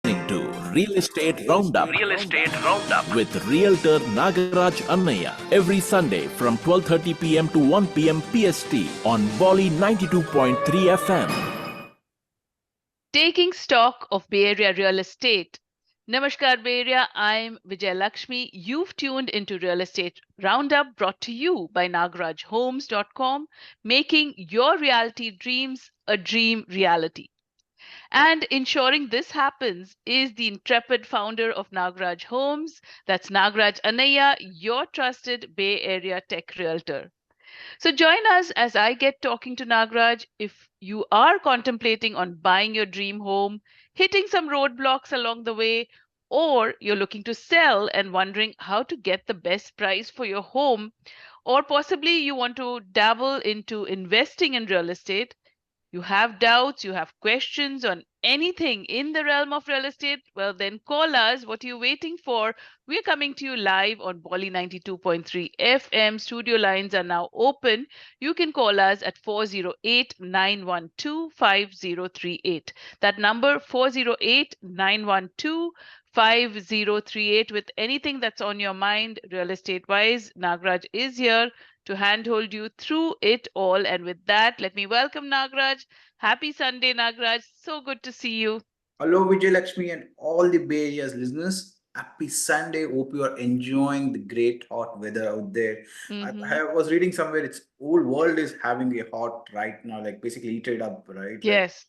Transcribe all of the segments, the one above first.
listening to Real Estate Roundup Real Estate Roundup. with Realtor Nagaraj Annaiah every Sunday from 12:30 p.m. to 1 p.m. PST on Volley 92.3 FM. Taking stock of Bay Area real estate. Namaskar Bay Area, I'm Vijay Lakshmi. You've tuned into Real Estate Roundup brought to you by nagarajhomes.com, making your reality dreams a dream reality. And ensuring this happens is the intrepid founder of Nagaraj Homes, that's Nagaraj Annaiah, your trusted Bay Area tech realtor. So join us as I get talking to Nagraj. If you are contemplating on buying your dream home, hitting some roadblocks along the way, or you're looking to sell and wondering how to get the best price for your home, or possibly you want to dabble into investing in real estate, you have doubts, you have questions on anything in the realm of real estate, well, then call us. What are you waiting for? We're coming to you live on Bolly 92.3 FM. Studio lines are now open. You can call us at 408-912-5038. That number 408-912-5038 with anything that's on your mind real estate wise. Nagraj is here to handhold you through it all. And with that, let me welcome Nagraj. Happy Sunday, Nagraj. So good to see you. Hello, Vijay Lakshmi and all the Bay Area's listeners. Happy Sunday. Hope you are enjoying the great hot weather out there. I was reading somewhere it's whole world is having a hot right now, like basically heated up, right? Like Yes.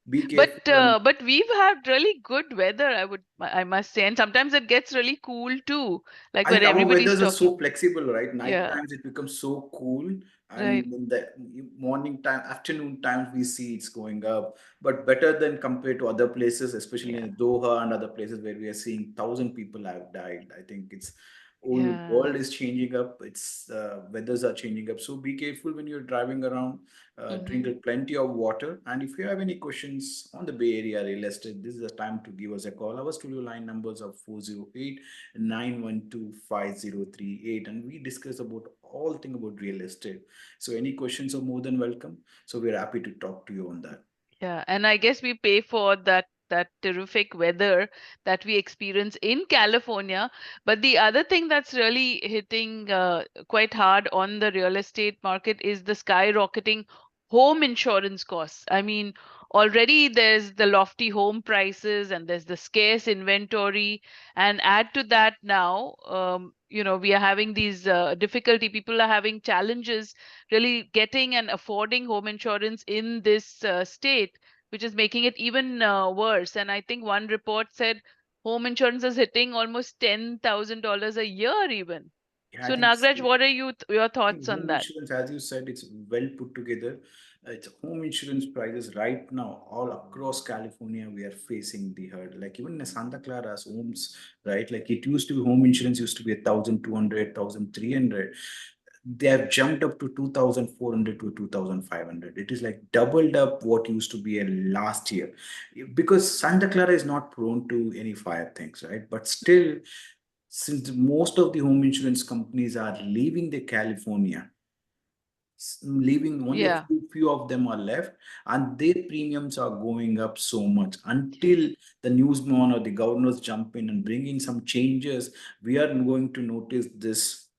be But careful. but we've had really good weather, I must say, and sometimes it gets really cool too, like I when think our everybody's weathers are talking. so flexible, right? Night Yeah, times it becomes so cool, right. and in the morning time, afternoon times we see it's going up. But better than compared to other places, especially Yeah, in Doha and other places where we are seeing 1,000 people have died. I think it's whole yeah. world is changing up. It's weathers are changing up. So be careful when you're driving around. Drink plenty of water. And if you have any questions on the Bay Area real estate, this is the time to give us a call. Our studio line numbers are 408-912-5038, and we discuss about all thing about real estate. So any questions are more than welcome. So we're happy to talk to you on that. Yeah, and I guess we pay for that terrific weather that we experience in California. But the other thing that's really hitting quite hard on the real estate market is the skyrocketing home insurance costs. I mean, already there's the lofty home prices and there's the scarce inventory, and add to that now, we are having these difficulty. People are having challenges really getting and affording home insurance in this state, which is making it even worse. And I think one report said home insurance is hitting almost $10,000 a year, even. Yeah, I So, think Nagraj, what are your thoughts on home that? insurance, as you said, it's well put together. It's home insurance prices right now all across California. We are facing the herd. Like even in Santa Clara's homes, right? Like it used to be home insurance used to be 1,200, 1,300. They have jumped up to 2,400 to 2,500. It is like doubled up what used to be a last year, because Santa Clara is not prone to any fire things, right? But still, since most of the home insurance companies are leaving the California, leaving only a Yeah. few of them are left, and their premiums are going up so much until the newsman or the governors jump in and bring in some changes. We are going to notice this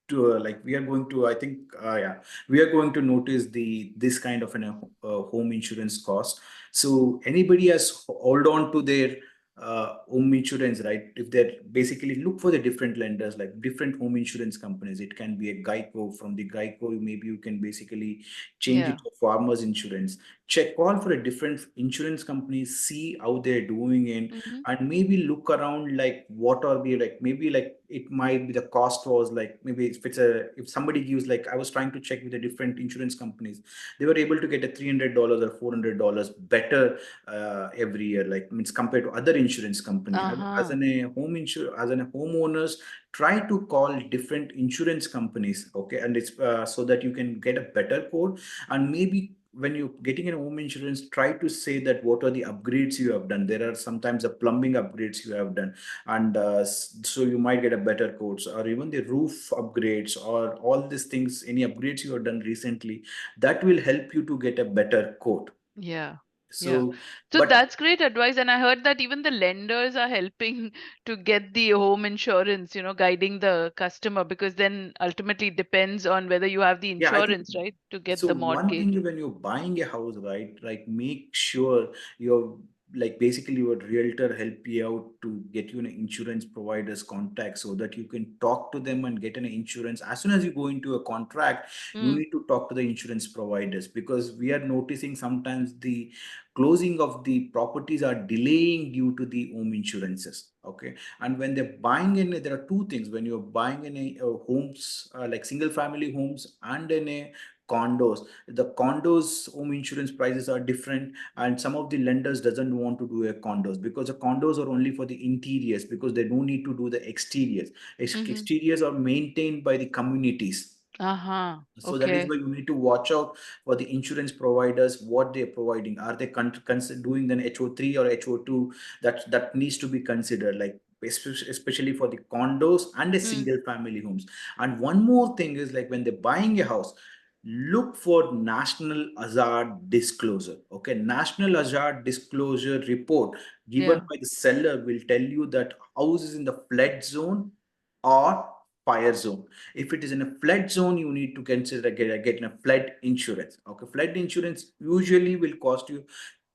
to like we are going to I think yeah, we are going to notice the this kind of an home insurance cost. So anybody has hold on to their home insurance, right? If they're basically look for the different lenders, like different home insurance companies. It can be a Geico. From the Geico, maybe you can basically change it Yeah. to farmers insurance. Check all for a different insurance companies, see how they're doing in, Hmm. and maybe look around like what are the, like maybe like it might be the cost was like, maybe if it's a, if somebody gives, like I was trying to check with the different insurance companies, they were able to get a $300 or $400 better every year, like means compared to other insurance company. As Uh-huh. an a home insure, as an a homeowners, try to call different insurance companies, okay, and it's so that you can get a better quote. And maybe when you're getting a home insurance, try to say that what are the upgrades you have done. There are sometimes the plumbing upgrades you have done, and so you might get a better quotes, or even the roof upgrades, or all these things, any upgrades you have done recently, that will help you to get a better quote. Yeah. Yeah. So, So but that's great advice. And I heard that even the lenders are helping to get the home insurance, guiding the customer, because then ultimately it depends on whether you have the yeah, I think insurance, right, to get so. the One thing mortgage. is when you're buying a house, right? Like make sure you're like basically your realtor help you out to get you an insurance provider's contact so that you can talk to them and get an insurance. As soon as you go into a contract, you Mm, need to talk to the insurance providers because we are noticing sometimes the closing of the properties are delaying due to the home insurances. Okay, and when they're buying in, there are two things. When you're buying in a homes like single family homes and in a condos, the condos home insurance prices are different, and some of the lenders doesn't want to do a condos because the condos are only for the interiors because they don't need to do the exteriors. mm-hmm. Exteriors are maintained by the communities. Uh-huh. So that is Okay. why you need to watch out for the insurance providers, what they're providing. Are they doing an HO3 or HO2? That needs to be considered, like especially for the condos and the Mm, single family homes. And one more thing is like when they're buying a house, look for national hazard disclosure. Okay, national hazard disclosure report given yeah. by the seller will tell you that house is in the flood zone or fire zone. If it is in a flood zone, you need to consider getting a flood insurance. Okay, flood insurance usually will cost you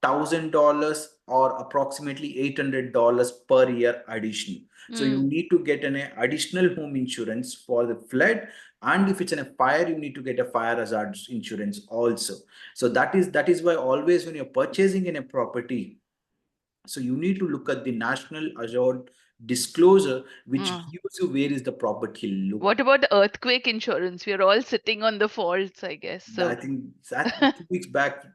$1,000 or approximately $800 per year additional. So you Mm, need to get an additional home insurance for the flood, and if it's in a fire, you need to get a fire hazard insurance also. So that is why always when you're purchasing in a property, so you need to look at the national hazard disclosure, which mm. gives you where is the property What about the earthquake insurance? We are all sitting on the faults, I guess. I So, think that 2 weeks back,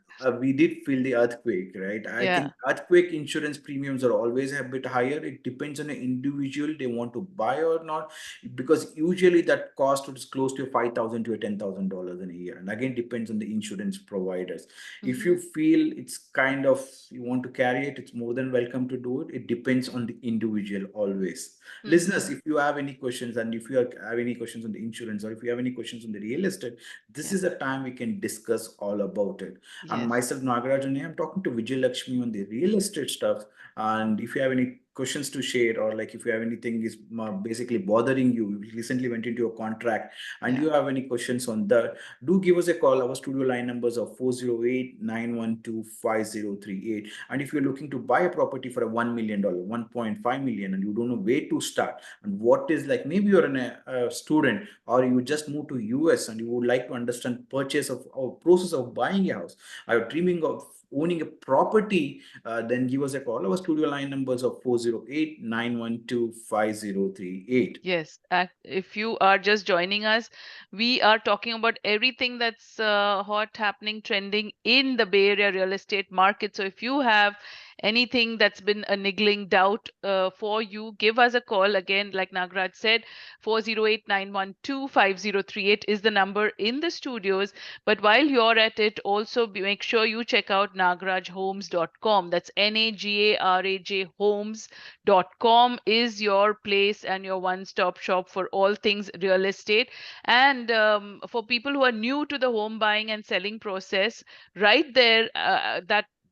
we did feel the earthquake, right? I yeah. think earthquake insurance premiums are always a bit higher. It depends on the individual they want to buy or not, because usually that cost is close to $5,000 to $10,000 in a year. And again, depends on the insurance providers. If Mm-hmm. you feel it's kind of you want to carry it, it's more than welcome to do it. It depends on the individual always. Listeners, Mm-hmm. if you have any questions, and if you have any questions on the insurance, or if you have any questions on the real estate, this Yeah. is a time we can discuss all about it. And Yes. myself, Nagaraj Annaiah, I'm talking to Vijay Lakshmi on the real estate stuff. And if you have any questions to share, or like if you have anything is basically bothering you, you recently went into a contract and Yeah. you have any questions on that, do give us a call. Our studio line numbers are 408-912-5038. And if you're looking to buy a property for a $1 million, 1.5 million, and you don't know where to start, and what is like, maybe you're a student or you just moved to US and you would like to understand purchase of or process of buying a house, are you dreaming of owning a property, then give us a call. Our studio line numbers are 408-912-5038. Yes, if you are just joining us, we are talking about everything that's hot, happening, trending in the Bay Area real estate market. So if you have anything that's been a niggling doubt for you, give us a call. Again, like Nagraj said, 408-912-5038 is the number in the studios. But while you're at it, also make sure you check out nagarajhomes.com. That's Nagaraj Homes .com is your place and your one-stop shop for all things real estate. And for people who are new to the home buying and selling process, right there,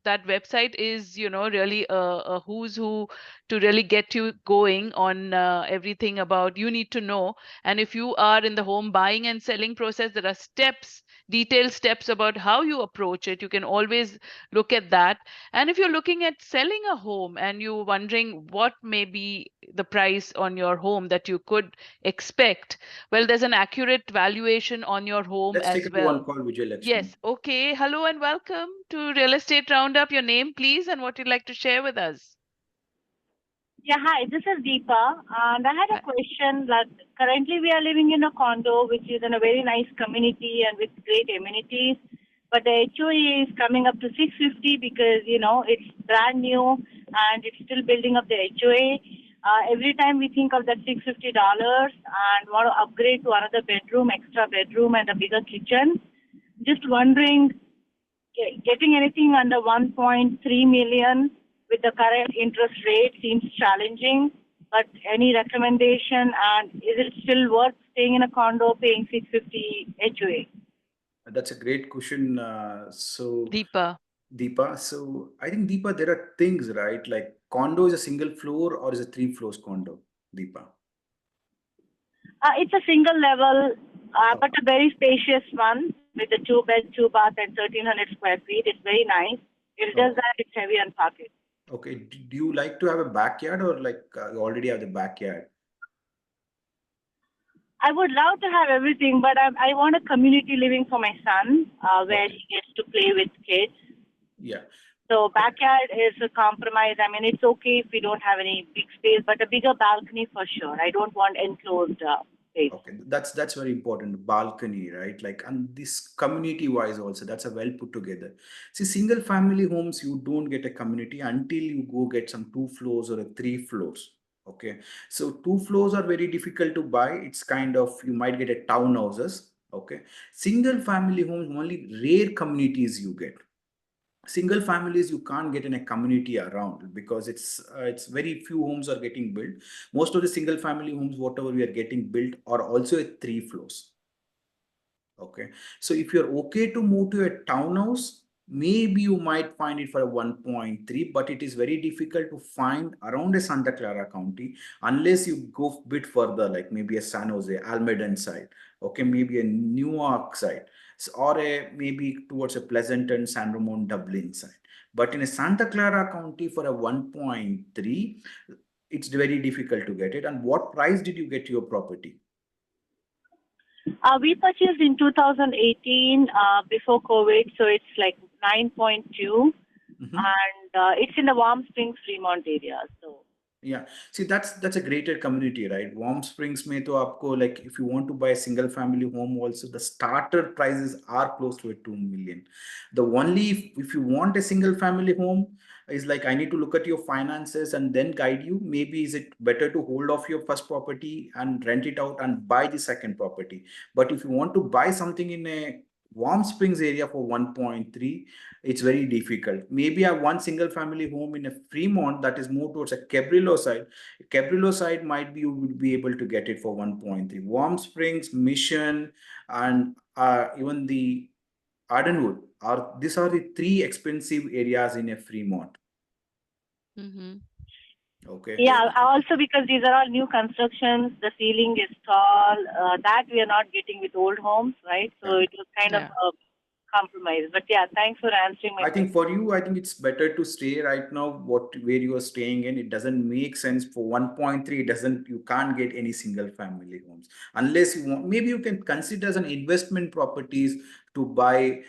that website is, really a who's who to really get you going on everything about you need to know. And if you are in the home buying and selling process, there are steps, detailed steps about how you approach it. You can always look at that. And if you're looking at selling a home and you're wondering what may be the price on your home that you could expect, well, there's an accurate valuation on your home Let's take as it to one well. call, Vijay Lakshmi. Yes. Okay. Hello and welcome to Real Estate Roundup. Your name, please, and what you'd like to share with us. Yeah, hi, this is Deepa, and I had a Hi. question that currently we are living in a condo which is in a very nice community and with great amenities, but the HOA is coming up to 650 because, it's brand new and it's still building up the HOA. Every time we think of that $650 and want to upgrade to another bedroom, extra bedroom and a bigger kitchen, just wondering, getting anything under 1.3 million with the current interest rate seems challenging. But any recommendation, and is it still worth staying in a condo paying 650 HOA? That's a great question. Deepa. Deepa. So I think Deepa, there are things, right? Like condo is a single floor or is a three floors condo, Deepa? It's a single level, but a very spacious one with a two bed, two bath, and 1,300 square feet. It's very nice. It's just Okay. that it's heavy on parking. Okay. Do you like to have a backyard or like you already have the backyard? I would love to have everything, but I want a community living for my son where Okay. he gets to play with kids. Yeah. So backyard is a compromise. I mean, it's okay if we don't have any big space, but a bigger balcony for sure. I don't want enclosed space. Okay, that's very important. Balcony, right? Like, and this community wise also, that's a well put together. See, single family homes, you don't get a community until you go get some two floors or a three floors. Okay, so two floors are very difficult to buy. It's kind of you might get a townhouses. Okay, single family homes only rare communities you get. Single families you can't get in a community around because it's very few homes are getting built. Most of the single family homes whatever we are getting built are also at three floors. Okay. So if you're okay to move to a townhouse, maybe you might find it for a 1.3, but it is very difficult to find around a Santa Clara County unless you go a bit further, like maybe a San Jose, Almaden side, okay, maybe a Newark side, or a maybe towards a Pleasanton, San Ramon, Dublin side. But in a Santa Clara County for a 1.3, it's very difficult to get it. And what price did you get your property? We purchased in 2018 before COVID, so it's like 9.2, Mhm. and it's in the Warm Springs, Fremont area. So Yeah, see that's a greater community, right? Warm Springs में तो आपको like if you want to buy a single family home also the starter prices are close to a 2 million. The only if you want a single family home is like I need to look at your finances and then guide you. Maybe is it better to hold off your first property and rent it out and buy the second property. But if you want to buy something in a Warm Springs area for 1.3, it's very difficult. Maybe I have one single family home in a Fremont that is more towards a Cabrillo side. Cabrillo side might be you would be able to get it for 1.3. Warm Springs, Mission, and even the Ardenwood are these are the three expensive areas in a Fremont. Mm-hmm. Okay. yeah, also because these are all new constructions, the ceiling is tall. That we are not getting with old homes, right? So Yeah. it was kind of Yeah. a compromise. But yeah, thanks for answering my I question. think for you, I think it's better to stay right now where you are staying in. It doesn't make sense for 1.3. It doesn't you can't get any single family homes unless you want. Maybe you can consider as an investment properties to buy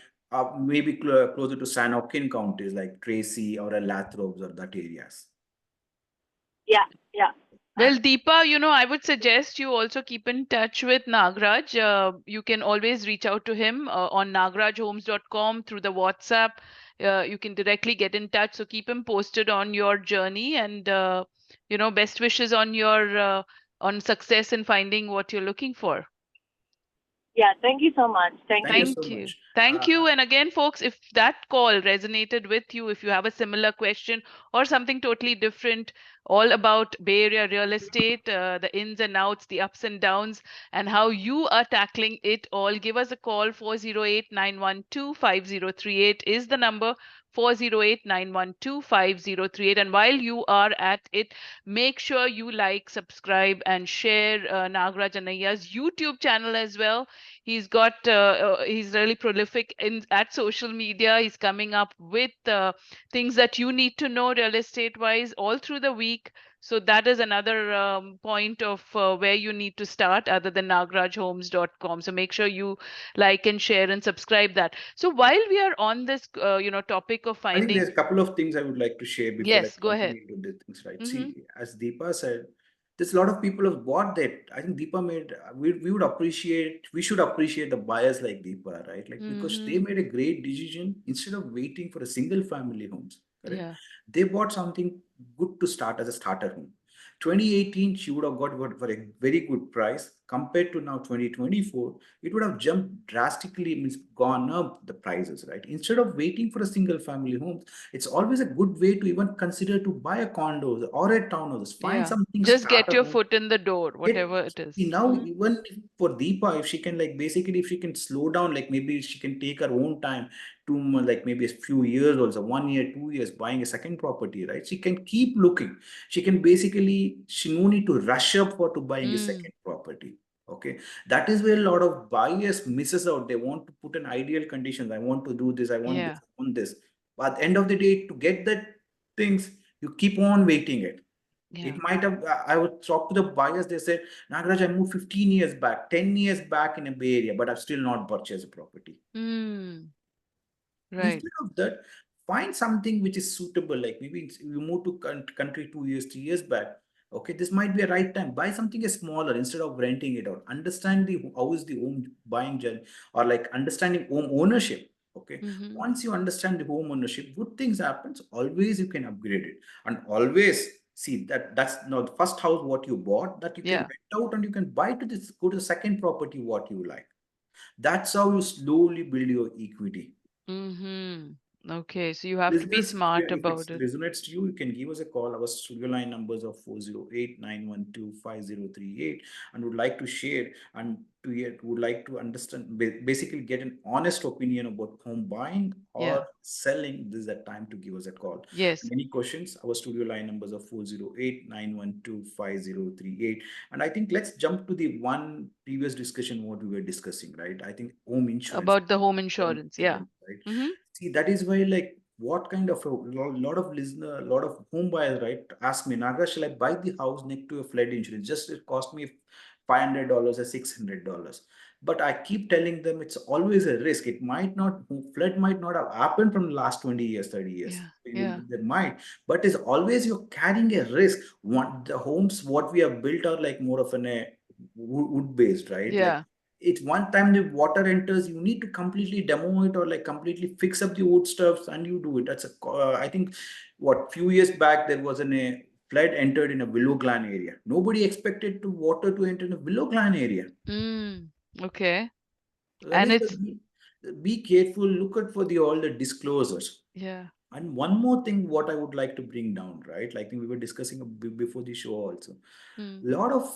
maybe closer to San Joaquin counties like Tracy or a Lathrop or that areas. Yeah, yeah. Well, Deepa, I would suggest you also keep in touch with Nagraj. You can always reach out to him on nagrajhomes.com through the WhatsApp. You can directly get in touch. So keep him posted on your journey and, best wishes on your on success in finding what you're looking for. Yeah, thank you so much. Thank Thank you you. so Thank you. much. Thank you. And again, folks, if that call resonated with you, if you have a similar question or something totally different, all about Bay Area real estate, the ins and outs, the ups and downs, and how you are tackling it all, give us a call. 408-912-5038 is the number. 408-912-5038. And while you are at it, make sure you like, subscribe, and share Nagaraj Annaiah's YouTube channel as well. He's really prolific in at social media. He's coming up with things that you need to know real estate wise all through the week. So that is another point of where you need to start other than nagrajhomes.com. So make sure you like and share and subscribe that. So while we are on this topic of I think finding, there's a couple of things I would like to share before I yes, go ahead. continue into the things, right? Mm-hmm. See, as Deepa said, there's a lot of people have bought that. I think Deepa made, we should appreciate the buyers like Deepa, right? Like, because they Mm-hmm. made a great decision instead of waiting for a single family homes, correct? Yeah. They bought something good to start as a starter home. 2018, she would have got it for a very good price compared to now 2024. It would have jumped drastically, means gone up the prices, right? Instead of waiting for a single family home, it's always a good way to even consider to buy a condo or a townhouse. Find Yeah. something Just get starter your home. foot in the door, Get whatever it is. see now Mm-hmm. even for Deepa, if she can like basically if she can slow down, like maybe she can take her own time, 2 months, like maybe a few years also, 1 year, 2 years, buying a second property, right? She can keep looking. She can basically, she no need to rush up for to buying a Mm. second property. Okay, that is where a lot of buyers misses out. They want to put an ideal conditions. I want to do this. I want this. Yeah. I want this. But at the end of the day, to get that things, you keep on waiting it. It Yeah. might have, I would talk to the buyers, they said, Nagaraj, I moved 15 years back, 10 years back in a Bay Area, but I've still not purchased a property. Mm. Right. Instead of that, find something which is suitable. Like maybe you move to country 2 years, 3 years back. Okay, this might be a right time. Buy something is smaller instead of renting it out. Understand the how is the home buying journey, or like understanding home ownership. Okay, Mm-hmm. once you understand the home ownership, good things happens. Always you can upgrade it, and always see that that's not the first house what you bought that you can Yeah. rent out and you can buy to this go to the second property what you like. That's how you slowly build your equity. Mm-hmm. Okay. So you have to be Listeners, yeah, smart if it about it. resonates to you, you can give us a call. Our studio line numbers are 408-912-5038, and would like to share and to hear, would like to understand, basically get an honest opinion about home buying Yeah. or selling. This is the time to give us a call. Yes. Any questions? Our studio line numbers are 408-912-5038. And I think let's jump to the one previous discussion what we were discussing, right? I think home insurance. About the home insurance. Yeah. Right? Mm-hmm. See, that is why, like, what kind of a lot of listener, a lot of home buyers, right, ask me, Naga, shall I buy the house next to a flood insurance? Just it cost me $500 or $600. But I keep telling them it's always a risk. It might not, flood might not have happened from the last 20 years, 30 years. Yeah. Yeah. They might, but it's always you're carrying a risk. One, the homes, what we have built are like more of an a wood based, right? Like Yeah. it's one time the water enters, you need to completely demo it or like completely fix up the wood stuffs and you do it. That's a, I think what few years back there was a flood entered in a Willow Glen area. Nobody expected to water to enter in a Willow Glen area. Mm. Okay. That And is it's, be careful, look at for the all the disclosures. yeah. And one more thing, what I would like to bring down, right? Like we were discussing before the show also. Mm. Lot of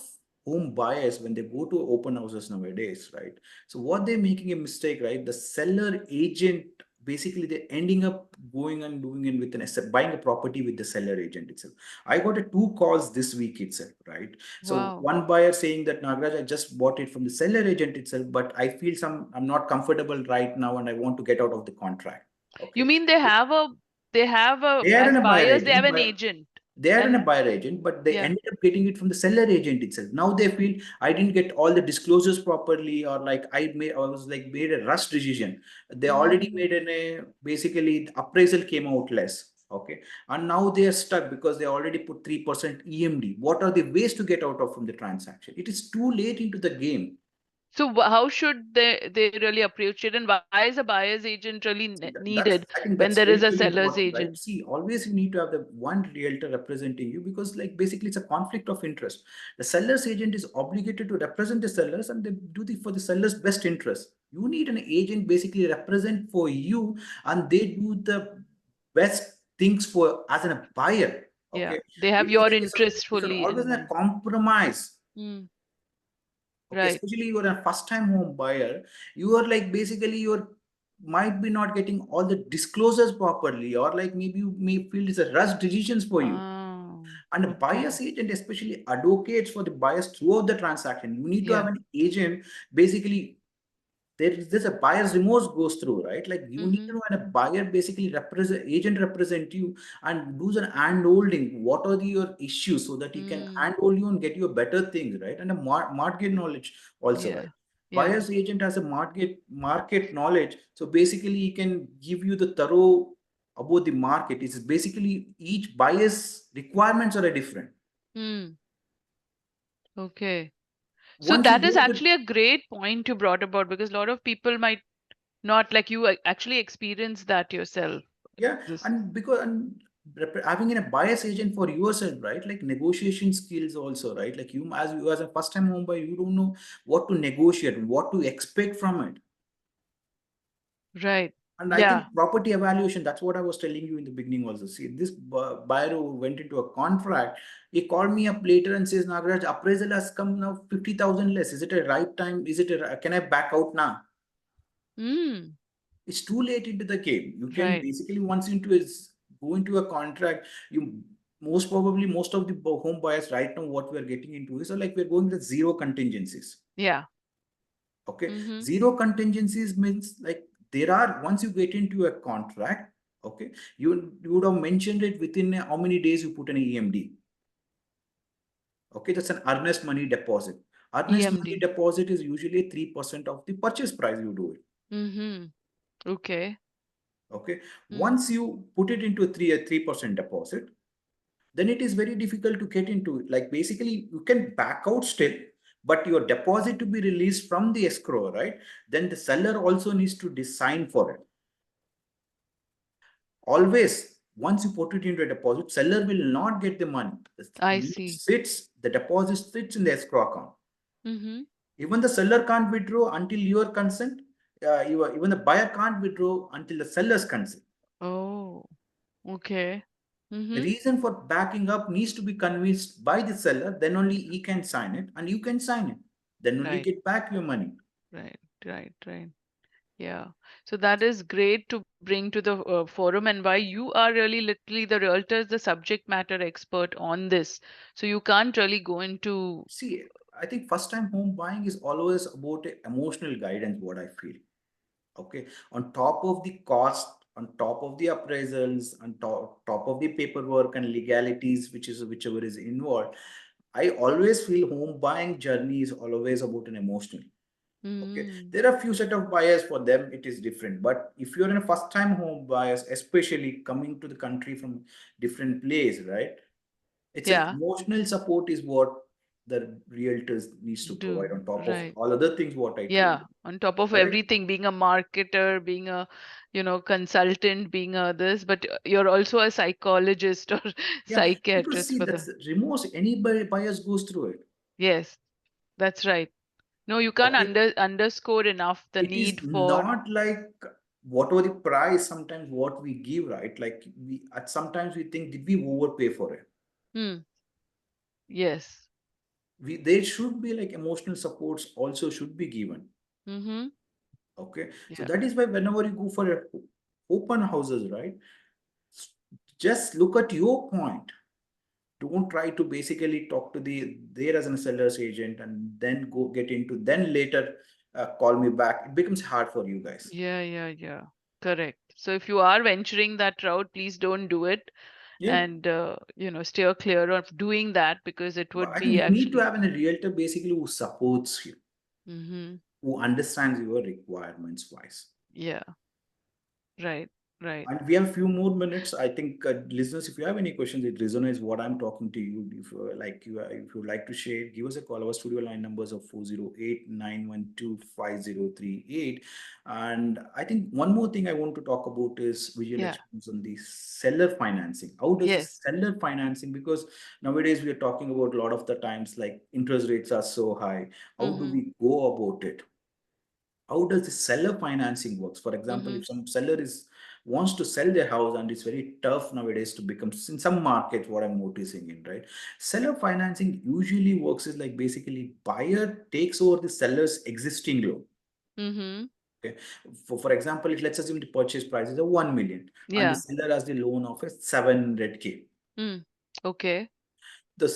home buyers when they go to open houses nowadays, right? So what they're making a mistake, right? The seller agent basically they're ending up going and doing it with buying a property with the seller agent itself. I got a two calls this week itself, right? So Wow. one buyer saying that Nagaraj, I just bought it from the seller agent itself, but I feel I'm not comfortable right now and I want to get out of the contract. You Okay. mean they have a, They are as in a buyer buyers, they have agent, an but agent. they are in a And buyer agent, but they yeah. ended up getting it from the seller agent itself. Now they feel I didn't get all the disclosures properly, or like I was like made a rush decision. They already Mm. made basically the appraisal came out less. Okay. And now they are stuck because they already put 3% EMD. What are the ways to get out of from the transaction? It is too late into the game. So how should they really approach it, and why is a buyer's agent really That's needed I think when that's there is very, a very seller's important, right? agent? See, always you need to have the one realtor representing you because, like, basically it's a conflict of interest. The seller's agent is obligated to represent the sellers and they do the for the seller's best interest. You need an agent basically represent for you and they do the best things for as a buyer. Yeah, Okay. they have It is your like interests it's fully always in a mind. compromise. Mm. Okay, Right. especially you're a first-time home buyer, you are like basically you're might be not getting all the disclosures properly, or like maybe you may feel it's a rush decisions for you. Oh, And a okay. buyer's agent especially advocates for the buyers throughout the transaction. You need to have Yeah. an agent basically there's a buyer's remorse goes through, right? Like you need to Mm-hmm. know when a buyer basically agent represent you and do an hand holding. What are your issues so that he can Mm. hand hold you and get you a better things, right? And a market knowledge also, right? Yeah. Yeah. Buyer's agent has a market knowledge, so basically he can give you the thorough about the market. It's basically each buyer's requirements are different. Mm. Okay. So Once you that go is to the actually a great point you brought about, because a lot of people might not, like you actually experience that yourself. Yeah, This. and because and having a bias agent for yourself, right? Like negotiation skills also, right? Like you as a first time home buyer, you don't know what to negotiate, what to expect from it. Right. And I Yeah. think property evaluation, that's what I was telling you in the beginning also. See, this buyer who went into a contract, he called me up later and says, Nagaraj, appraisal has come now 50,000 less. Is it a right time? Is it can I back out now? Mm. it's too late into the game. You can Right. basically go into a contract. You most probably most of the home buyers right now what we are getting into is like we're going with zero contingencies. Yeah. Okay, Mm-hmm. zero contingencies means like there are once you get into a contract. Okay, you would have mentioned it within how many days you put an EMD. Okay, that's an earnest money deposit. Earnest money EMD. deposit is usually 3% of the purchase price you do it. Mm-hmm. Okay. Okay, Mm. once you put it into a 3% deposit, then it is very difficult to get into it. Like basically, you can back out still, but your deposit to be released from the escrow, right? Then the seller also needs to sign for it. Always, once you put it into a deposit, seller will not get the money. I It see. sits, the deposit sits in the escrow account. Mm-hmm. Even the seller can't withdraw until your consent. Even the buyer can't withdraw until the seller's consent. Oh, okay. The Mm-hmm. reason for backing up needs to be convinced by the seller, then only he can sign it and you can sign it. Then only Right, get back your money. right, right, right. Yeah. So that is great to bring to the forum, and why you are really literally the realtor, the subject matter expert on this. So you can't really go into, See, I think first time home buying is always about emotional guidance, what I feel. Okay. On top of the cost, on top of the appraisals, on top of the paperwork and legalities, whichever is involved, I always feel home buying journey is always about an emotional. Okay, mm, there are few set of buyers for them it is different, but if you're in a first time home buyers, especially coming to the country from different place, right? It's an yeah, emotional support is what the realtors needs to provide do, on top of right. all other things what I told Yeah, you, on top of correct? everything, being a marketer, being a, consultant, being a this, but you're also a psychologist or Yeah, because psychiatrist see for that's the, remorse anybody buyers goes through it. yes, that's right. No, you can't Okay, underscore enough the it is need for, not like whatever the price sometimes what we give, right? Like we at sometimes we think did we overpay for it? hmm, yes. There should be like emotional supports also should be given. Mm-hmm. Okay, so Yeah. that is why whenever you go for a open houses, right, s- just look at your point. Don't try to basically talk to the there as a seller's agent and then go get into then later call me back. It becomes hard for you guys. Yeah, yeah, yeah. Correct. So if you are venturing that route, please don't do it, Yeah, and steer clear of doing that, because it but would I think be you need to actually. have a realtor basically who supports you, Mm-hmm. who understands your requirements wise. Yeah. Right. Right. And we have a few more minutes. I think, listeners, if you have any questions, it resonates what I'm talking to you. If you would like to share, give us a call. Our studio line numbers are 408-912-5038. And I think one more thing I want to talk about is visual Yeah. experience on the seller financing. How does the Yes. seller financing? Because nowadays we are talking about a lot of the times like interest rates are so high. How do Mm-hmm. we go about it? How does the seller financing works? For example, Mm-hmm. if some seller is wants to sell their house and it's very tough nowadays to become in some markets, what I'm noticing in, right? Seller financing usually works is like basically buyer takes over the seller's existing loan. Mm-hmm. Okay. For example, if let's assume the purchase price is a 1 million and the Yeah. seller has the loan of a 700K. Mm. Okay. The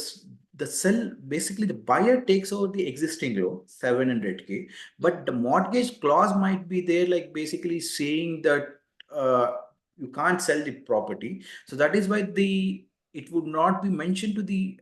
sell basically the buyer takes over the existing loan 700K, Mm. but the mortgage clause might be there like basically saying that uh, you can't sell the property. So that is why the it would not be mentioned to the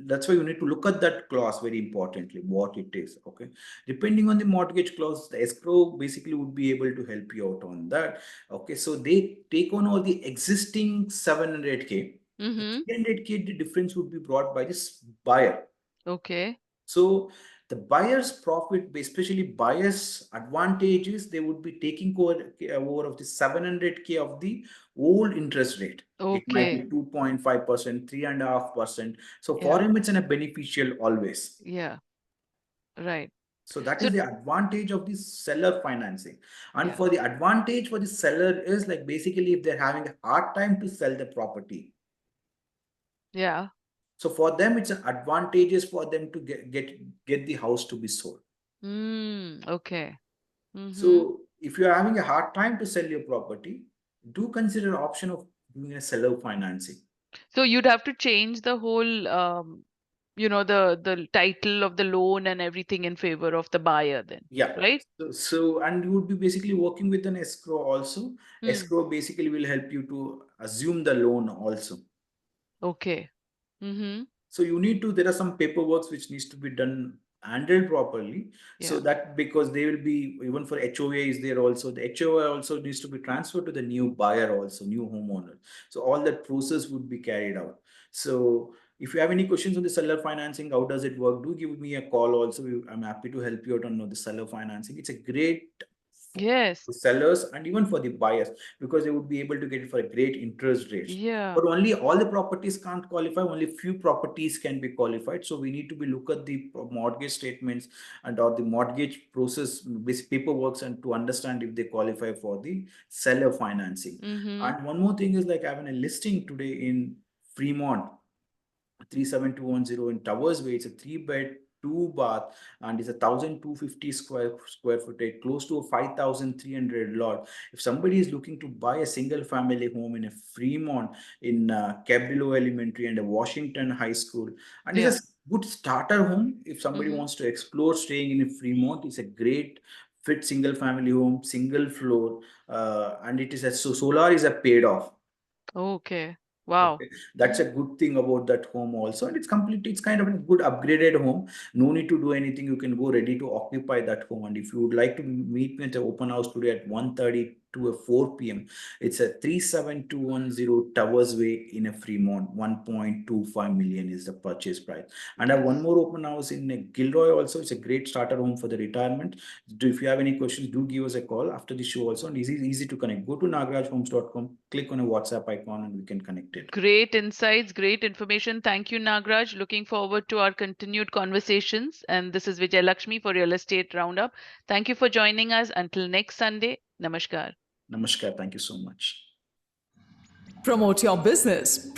that's why you need to look at that clause very importantly what it is. Okay, depending on the mortgage clause, the escrow basically would be able to help you out on that. Okay, so they take on all the existing 700K. The Mm-hmm. 300K, the difference would be brought by this buyer. Okay. So the buyer's profit, especially buyer's advantages, they would be taking over of the 700K of the old interest rate. It might be Okay. 2.5%, 3.5%. So for Yeah. him, it's a beneficial always. Yeah. Right. So that So is the advantage of the seller financing. And yeah. for the advantage for the seller is like basically if they're having a hard time to sell the property. Yeah. So for them, it's an advantageous for them to get the house to be sold. Mm. Okay. Mm-hmm. So if you're having a hard time to sell your property, do consider option of doing a seller financing. So you'd have to change the whole, the title of the loan and everything in favor of the buyer then, Yeah. right? So and you would be basically working with an escrow also. Hmm. Escrow basically will help you to assume the loan also. Okay. Mm-hmm. So you need to, there are some paperwork which needs to be done, handled properly. So Yeah. that, because they will be, even for HOA is there also, the HOA also needs to be transferred to the new buyer also, new homeowner. So all that process would be carried out. So if you have any questions on the seller financing, how does it work, do give me a call also. I'm happy to help you out on the seller financing. It's a great Yes. for sellers and even for the buyers, because they would be able to get it for a great interest rates. Yeah. But only all the properties can't qualify, only few properties can be qualified. So we need to be look at the mortgage statements and or the mortgage process basic paperwork, and to understand if they qualify for the seller financing. Mm-hmm. And one more thing is, like, having a listing today in Fremont, 37210 in Towers Way. It's a 3 bed, 2 bath, and it's 1,250 square footage, close to a 5,300 lot. If somebody is looking to buy a single family home in a Fremont, in Cabrillo Elementary and a Washington High School, and Yeah. it's a good starter home. If somebody Mm-hmm. wants to explore staying in a Fremont, it's a great fit single family home, single floor, and it is a solar is a paid off. Okay. Wow. Okay, that's a good thing about that home also, and it's complete. It's kind of a good upgraded home. No need to do anything. You can go ready to occupy that home. And if you would like to meet me at the open house today at 1:30 to a 4 p.m., it's a 37210 Towers Way in a Fremont. 1.25 million is the purchase price. And I have one Yes. more open house in Gilroy also. It's a great starter home for the retirement. If you have any questions, do give us a call after the show also. And easy to connect. Go to nagarajhomes.com, click on a WhatsApp icon, and we can connect it. Great insights, great information. Thank you, Nagraj. Looking forward to our continued conversations. And this is Vijay Lakshmi for Real Estate Roundup. Thank you for joining us. Until next Sunday, Namaskar. Namaskar. Thank you so much. Promote your business.